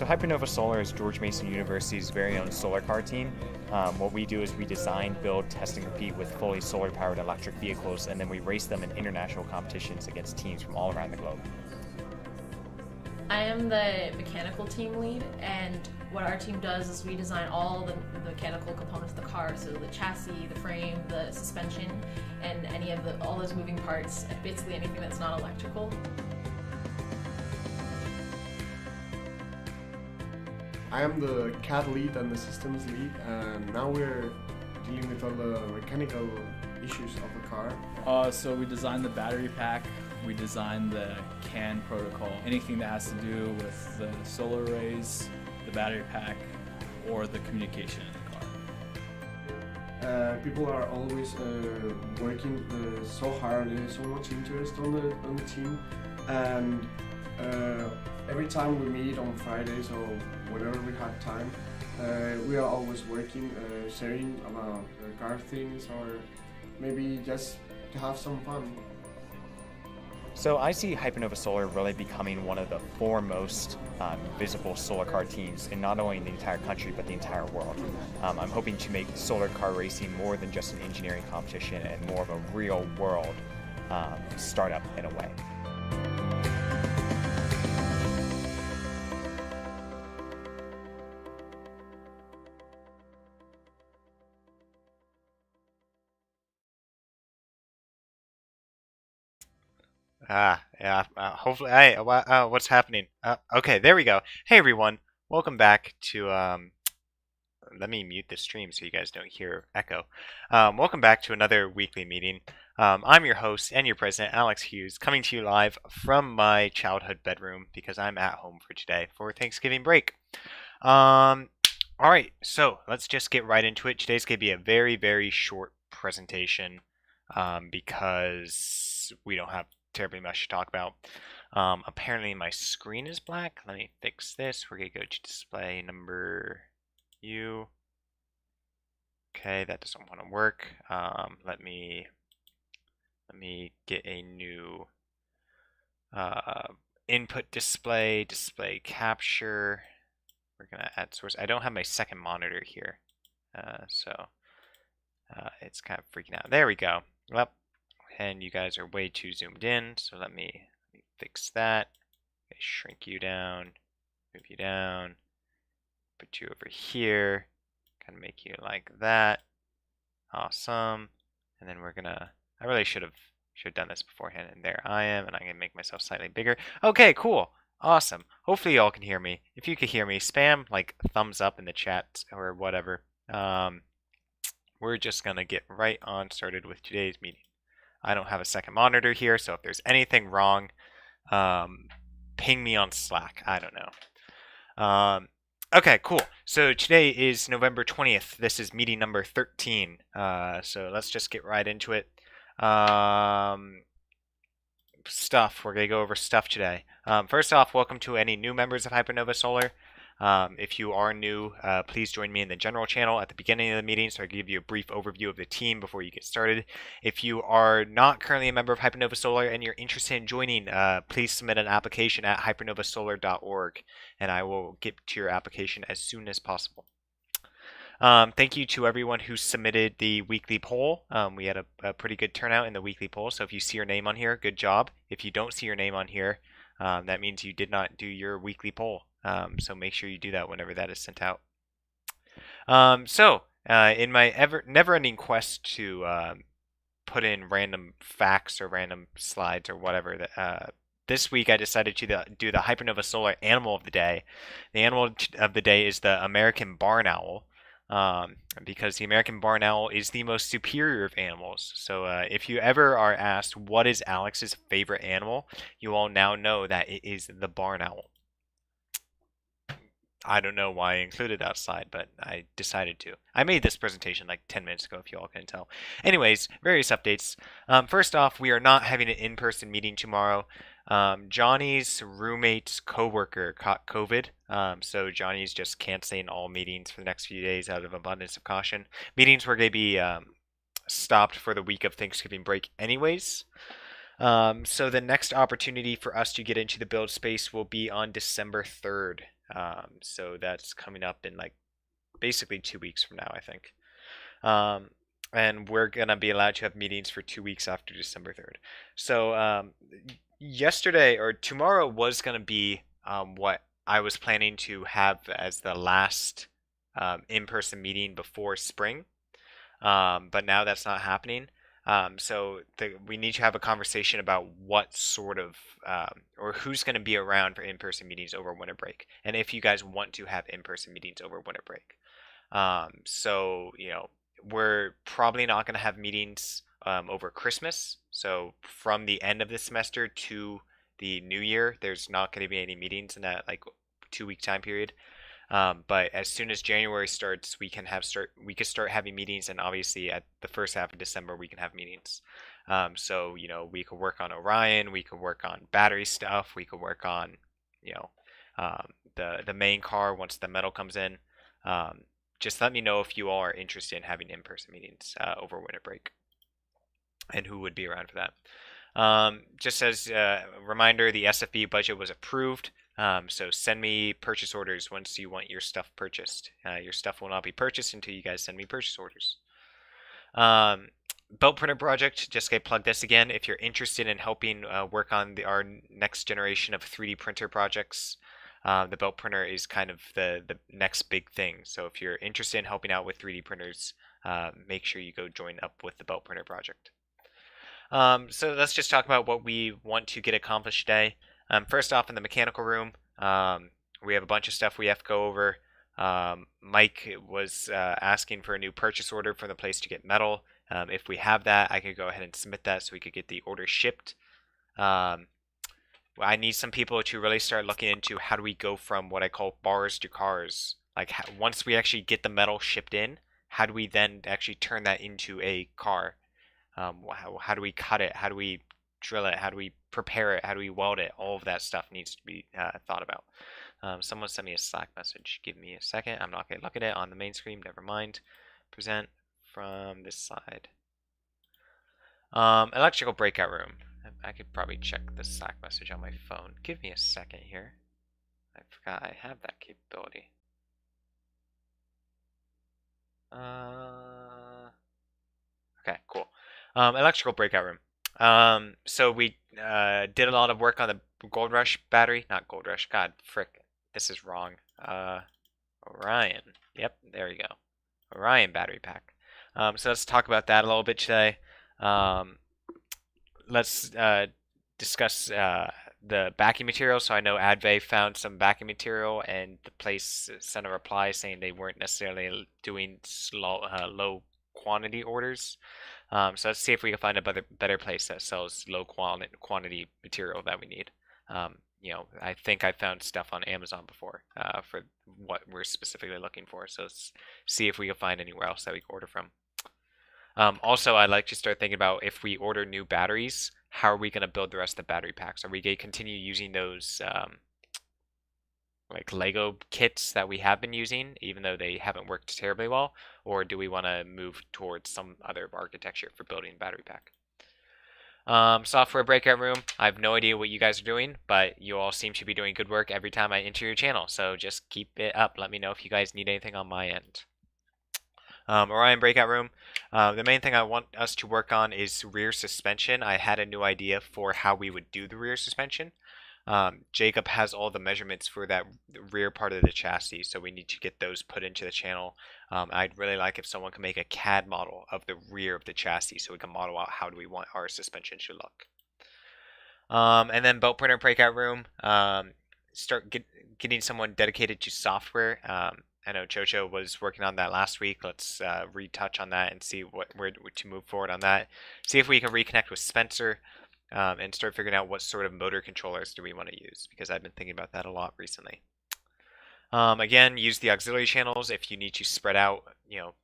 So Hypernova Solar is George Mason University's very own solar car team. What we do is we design, build, test, and compete with fully solar-powered electric vehicles, and then we race them in international competitions against teams from all around the globe. I am the mechanical team lead, and what our team does is we design all the mechanical components of the car, so the chassis, the frame, the suspension, and all those moving parts, basically anything that's not electrical. I am the CAD lead and the systems lead, and now we're dealing with all the mechanical issues of the car. So we designed the battery pack, we designed the CAN protocol, anything that has to do with the solar arrays, the battery pack, or the communication in the car. People are always working so hard, there's so much interest on the team, and every time we meet on Fridays or whenever we have time, we are always working, sharing about car things, or maybe just to have some fun. So I see Hypernova Solar really becoming one of the foremost visible solar car teams in not only the entire country but the entire world. I'm hoping to make solar car racing more than just an engineering competition and more of a real world startup in a way. Yeah. Hopefully, what's happening? Okay, there we go. Hey everyone, welcome back to Let me mute the stream so you guys don't hear echo. Welcome back to another weekly meeting. I'm your host and your president, Alex Hughes, coming to you live from my childhood bedroom because I'm at home for today for Thanksgiving break. All right, so let's just get right into it. Today's gonna be a very, very short presentation because we don't have terribly much to talk about. Apparently my screen is black. Let me fix this. We're gonna go to display number U. Okay, that doesn't want to work. Let me get a new input display capture. We're gonna add source. I don't have my second monitor here, so it's kind of freaking out. There we go. Well, and you guys are way too zoomed in, so let me fix that. Okay, shrink you down, move you down, put you over here, kind of make you like that. Awesome. And then we're gonna, I really should have done this beforehand, and there I am, and I'm gonna make myself slightly bigger. Okay, cool. Awesome. Hopefully y'all can hear me. If you can hear me, spam like thumbs up in the chat or whatever. We're just gonna get right on started with today's meeting. I don't have a second monitor here, so if there's anything wrong, ping me on Slack. I don't know. Okay, cool. So today is November 20th. This is meeting number 13. So let's just get right into it. Stuff. We're going to go over stuff today. First off, welcome to any new members of Hypernova Solar. If you are new, please join me in the general channel at the beginning of the meeting so I can give you a brief overview of the team before you get started. If you are not currently a member of Hypernova Solar and you're interested in joining, please submit an application at hypernovasolar.org and I will get to your application as soon as possible. Thank you to everyone who submitted the weekly poll. We had a pretty good turnout in the weekly poll, so if you see your name on here, good job. If you don't see your name on here, that means you did not do your weekly poll. So make sure you do that whenever that is sent out. In my never-ending quest to put in random facts or random slides or whatever, this week I decided to do the Hypernova Solar Animal of the Day. The animal of the day is the American barn owl. Because the American barn owl is the most superior of animals. So if you ever are asked what is Alex's favorite animal, you all now know that it is the barn owl. I don't know why I included that slide, but I decided to. I made this presentation like 10 minutes ago, if you all can tell. Anyways, various updates. First off, we are not having an in-person meeting tomorrow. Johnny's roommate's coworker caught COVID, so Johnny's just canceling all meetings for the next few days out of abundance of caution. Meetings were going to be stopped for the week of Thanksgiving break anyways. So the next opportunity for us to get into the build space will be on December 3rd. So that's coming up in like basically 2 weeks from now, I think. And we're gonna be allowed to have meetings for 2 weeks after December 3rd. So yesterday or tomorrow was gonna be what I was planning to have as the last in-person meeting before spring. But now that's not happening. So we need to have a conversation about what sort of or who's going to be around for in-person meetings over winter break, and if you guys want to have in-person meetings over winter break. So we're probably not going to have meetings over Christmas. So from the end of the semester to the new year, there's not going to be any meetings in that like 2 week time period. But as soon as January starts, we can start having meetings, and obviously at the first half of December we can have meetings. So we could work on Orion, we could work on battery stuff, we could work on the main car once the metal comes in. Just let me know if you all are interested in having in-person meetings over winter break, and who would be around for that. Just as a reminder, the SFB budget was approved. So send me purchase orders once you want your stuff purchased. Your stuff will not be purchased until you guys send me purchase orders. Belt printer project, just get plug this again. If you're interested in helping work on our next generation of 3D printer projects, the belt printer is kind of the next big thing. So if you're interested in helping out with 3D printers, make sure you go join up with the belt printer project. So let's just talk about what we want to get accomplished today. First off, in the mechanical room, we have a bunch of stuff we have to go over. Mike was asking for a new purchase order for the place to get metal. If we have that, I could go ahead and submit that so we could get the order shipped. I need some people to really start looking into how do we go from what I call bars to cars. Like once we actually get the metal shipped in, how do we then actually turn that into a car? How do we cut it? How do we drill it? How do we prepare it? How do we weld it? All of that stuff needs to be thought about. Someone sent me a Slack message. Give me a second. I'm not going to look at it on the main screen. Never mind. Present from this side. Electrical breakout room. I could probably check the Slack message on my phone. Give me a second here. I forgot I have that capability. Okay, cool. Electrical breakout room. So we did a lot of work on the Gold Rush battery. Not Gold Rush. God, frick. This is wrong. Orion. Yep, there we go. Orion battery pack. So let's talk about that a little bit today. Let's discuss the backing material. So I know Adve found some backing material, and the place sent a reply saying they weren't necessarily doing low quantity orders. So let's see if we can find a better place that sells low quantity material that we need. I think I found stuff on Amazon before for what we're specifically looking for. So let's see if we can find anywhere else that we can order from. Also, I'd like to start thinking about if we order new batteries, how are we going to build the rest of the battery packs? Are we going to continue using those like Lego kits that we have been using, even though they haven't worked terribly well? Or do we want to move towards some other architecture for building a battery pack? Software breakout room. I have no idea what you guys are doing, but you all seem to be doing good work every time I enter your channel. So just keep it up. Let me know if you guys need anything on my end. Orion breakout room. The main thing I want us to work on is rear suspension. I had a new idea for how we would do the rear suspension. Jacob has all the measurements for that rear part of the chassis, so we need to get those put into the channel. I'd really like if someone could make a CAD model of the rear of the chassis so we can model out how do we want our suspension to look. And then belt printer breakout room. Start getting someone dedicated to software. I know Jojo was working on that last week. Let's retouch on that and see where to move forward on that. See if we can reconnect with Spencer and start figuring out what sort of motor controllers do we want to use, because I've been thinking about that a lot recently. Again, use the auxiliary channels if you need to spread out.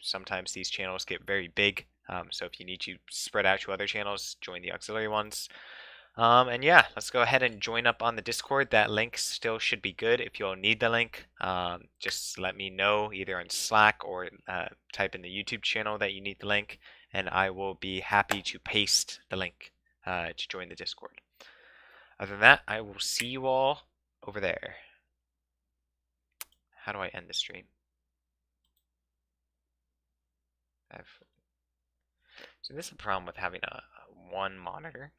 Sometimes these channels get very big. So if you need to spread out to other channels, join the auxiliary ones. And yeah, let's go ahead and join up on the Discord. That link still should be good. If you all need the link, just let me know either on Slack or type in the YouTube channel that you need the link, and I will be happy to paste the link to join the Discord. Other than that, I will see you all over there. how do I end the stream? So this is a problem with having a one monitor.